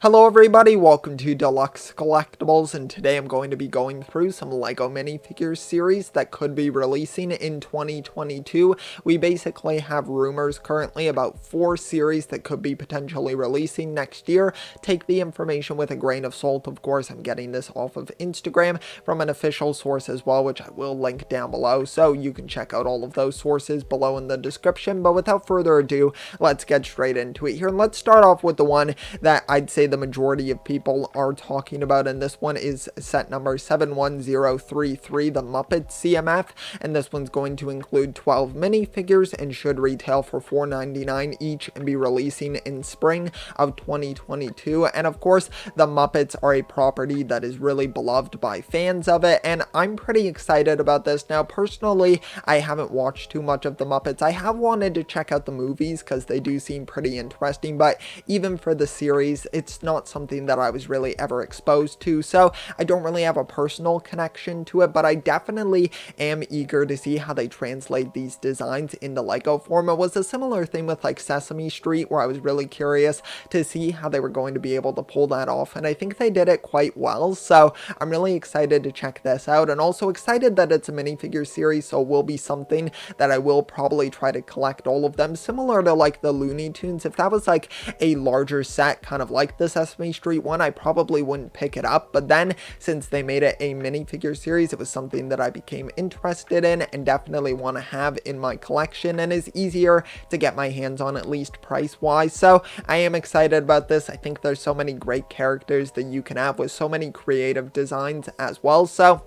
Hello everybody, welcome to Deluxe Collectibles, and today I'm going to be going through some LEGO minifigures series that could be releasing in 2022. We basically have rumors currently about 4 series that could be potentially releasing next year. Take the information with a grain of salt, of course. I'm getting this off of Instagram from an official source as well, which I will link down below, so you can check out all of those sources below in the description. But without further ado, let's get straight into it here, and let's start off with the one that I'd say the majority of people are talking about, and this one is set number 71033, the Muppets CMF, and this one's going to include 12 minifigures and should retail for $4.99 each and be releasing in spring of 2022. And of course, the Muppets are a property that is really beloved by fans of it, and I'm pretty excited about this. Now, personally, I haven't watched too much of the Muppets. I have wanted to check out the movies because they do seem pretty interesting, but even for the series, it's not something that I was really ever exposed to, so I don't really have a personal connection to it, but I definitely am eager to see how they translate these designs into LEGO form. It was a similar thing with like Sesame Street, where I was really curious to see how they were going to be able to pull that off, and I think they did it quite well, so I'm really excited to check this out, and also excited that it's a minifigure series, so it will be something that I will probably try to collect all of them, similar to like the Looney Tunes. If that was like a larger set, kind of like the Sesame Street one, I probably wouldn't pick it up, but then since they made it a minifigure series, it was something that I became interested in and definitely want to have in my collection, and is easier to get my hands on, at least price wise. So I am excited about this. I think there's so many great characters that you can have with so many creative designs as well, so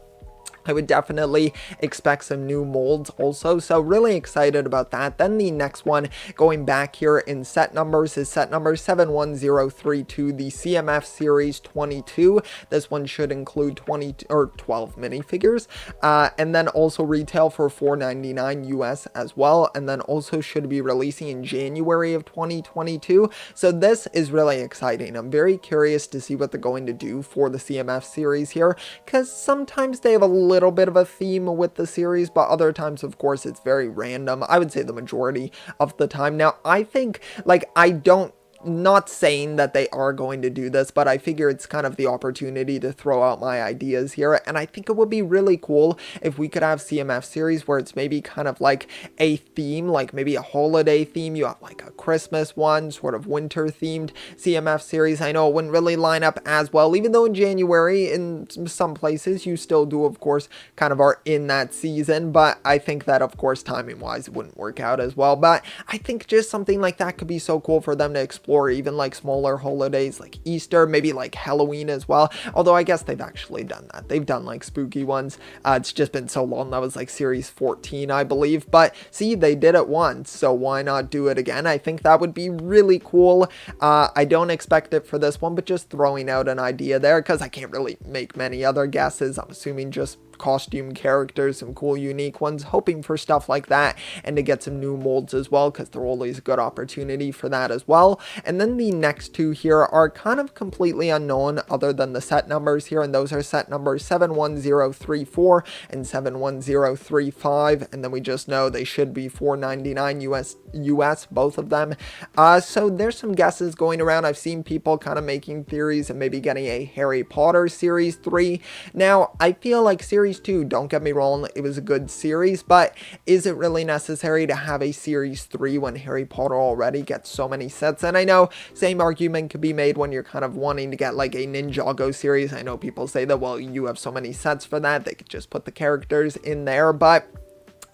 I would definitely expect some new molds also, so really excited about that. Then the next one, going back here in set numbers, is set number 71032, the CMF Series 22. This one should include 12 minifigures, and then also retail for $4.99 US as well, and then also should be releasing in January of 2022. So this is really exciting. I'm very curious to see what they're going to do for the CMF series here, because sometimes they have a little bit of a theme with the series, but other times, of course, it's very random. I would say the majority of the time. Now, I think, like, not saying that they are going to do this, but I figure it's kind of the opportunity to throw out my ideas here, and I think it would be really cool if we could have CMF series where it's maybe kind of like a theme, like maybe a holiday theme. You have like a Christmas one, sort of winter themed CMF series. I know it wouldn't really line up as well, even though in January in some places you still do, of course, kind of are in that season, but I think that, of course, timing wise, it wouldn't work out as well. But I think just something like that could be so cool for them to explore, even like smaller holidays like Easter, maybe like Halloween as well. Although I guess they've actually done that. They've done like spooky ones. It's just been so long. That was like series 14, I believe. But see, they did it once, so why not do it again? I think that would be really cool. I don't expect it for this one, but just throwing out an idea there, because I can't really make many other guesses. I'm assuming just costume characters, some cool unique ones, hoping for stuff like that, and to get some new molds as well, because they're always a good opportunity for that as well. And then the next two here are kind of completely unknown other than the set numbers here, and those are set numbers 71034 and 71035, and then we just know they should be $4.99 US, both of them. So there's some guesses going around. I've seen people kind of making theories and maybe getting a Harry Potter series 3. Now, I feel like series 2, don't get me wrong, it was a good series, but is it really necessary to have a series 3 when Harry Potter already gets so many sets? And I know same argument could be made when you're kind of wanting to get like a Ninjago series. I know people say that, well, you have so many sets for that, they could just put the characters in there, but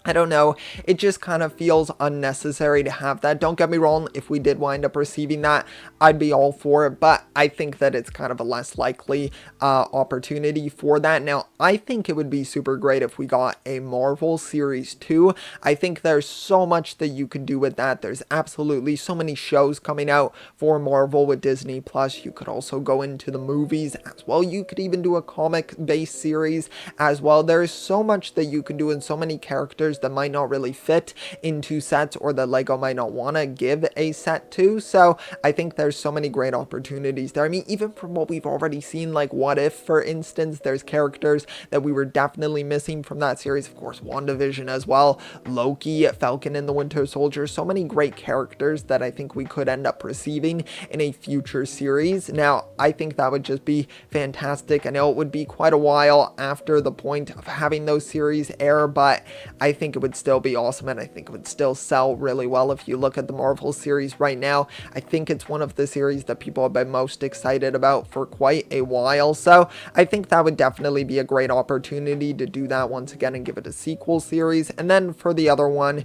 I don't know, it just kind of feels unnecessary to have that. Don't get me wrong, if we did wind up receiving that, I'd be all for it, but I think that it's kind of a less likely opportunity for that. Now, I think it would be super great if we got a Marvel Series 2. I think there's so much that you could do with that. There's absolutely so many shows coming out for Marvel with Disney Plus. You could also go into the movies as well. You could even do a comic-based series as well. There's so much that you can do, and so many characters characters that might not really fit into sets or that Lego might not want to give a set to. So I think there's so many great opportunities there. I mean, even from what we've already seen, like What If, for instance, there's characters that we were definitely missing from that series. Of course, WandaVision as well, Loki, Falcon and the Winter Soldier, so many great characters that I think we could end up receiving in a future series. Now, I think that would just be fantastic. I know it would be quite a while after the point of having those series air, but I think it would still be awesome, and I think it would still sell really well. If you look at the Marvel series right now, I think it's one of the series that people have been most excited about for quite a while. So I think that would definitely be a great opportunity to do that once again and give it a sequel series. And then for the other one,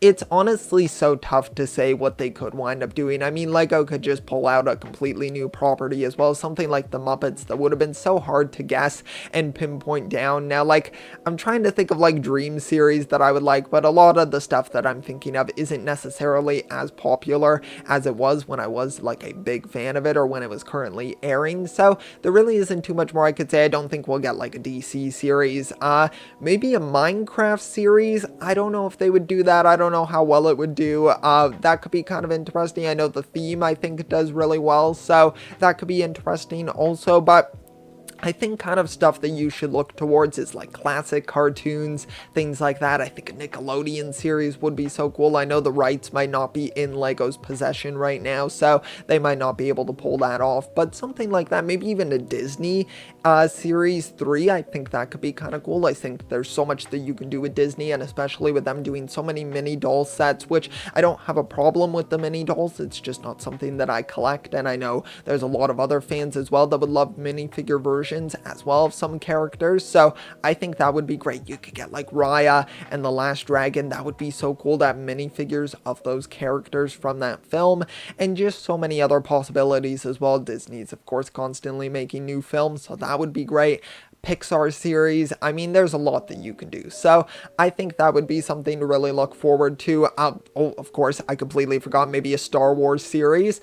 it's honestly so tough to say what they could wind up doing. I mean, Lego could just pull out a completely new property as well, something like the Muppets that would have been so hard to guess and pinpoint down. Now, like, I'm trying to think of like dream series that I would like, but a lot of the stuff that I'm thinking of isn't necessarily as popular as it was when I was like a big fan of it or when it was currently airing. So there really isn't too much more I could say. I don't think we'll get like a DC series. Maybe a Minecraft series. I don't know if they would do that. I don't know how well it would do. That could be kind of interesting. I know the theme, I think, does really well, so that could be interesting also. But I think kind of stuff that you should look towards is like classic cartoons, things like that. I think a Nickelodeon series would be so cool. I know the rights might not be in Lego's possession right now, so they might not be able to pull that off, but something like that, maybe even a Disney series 3, I think that could be kind of cool. I think there's so much that you can do with Disney, and especially with them doing so many mini doll sets, which I don't have a problem with the mini dolls. It's just not something that I collect, and I know there's a lot of other fans as well that would love minifigure versions as well of some characters, so I think that would be great. You could get like Raya and the Last Dragon. That would be so cool to have minifigures of those characters from that film, and just so many other possibilities as well. Disney's of course constantly making new films, so that would be great. Pixar series, I mean, there's a lot that you can do, so I think that would be something to really look forward to. Oh, of course, I completely forgot, maybe a Star Wars series.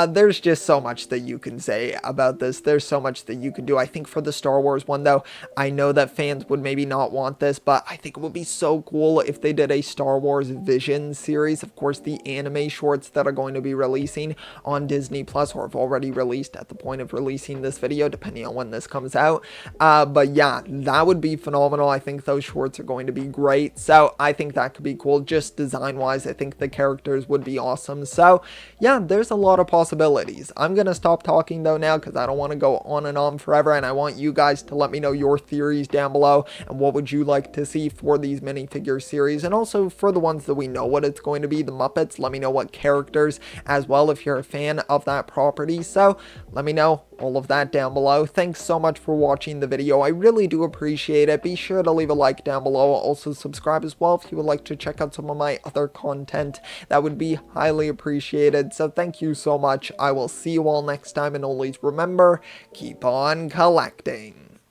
There's just so much that you can say about this. There's so much that you can do. I think for the Star Wars one, though, I know that fans would maybe not want this, but I think it would be so cool if they did a Star Wars Vision series. Of course, the anime shorts that are going to be releasing on Disney Plus, or have already released at the point of releasing this video, depending on when this comes out. But yeah, that would be phenomenal. I think those shorts are going to be great, so I think that could be cool. Just design wise, I think the characters would be awesome. So yeah, there's a lot of possibilities. I'm gonna stop talking though now, because I don't want to go on and on forever, and I want you guys to let me know your theories down below, and what would you like to see for these minifigure series, and also for the ones that we know what it's going to be, the Muppets. Let me know what characters as well if you're a fan of that property, so let me know all of that down below. Thanks so much for watching the video. I really do appreciate it. Be sure to leave a like down below. Also subscribe as well if you would like to check out some of my other content. That would be highly appreciated. So thank you so much. I will see you all next time, and always remember, keep on collecting.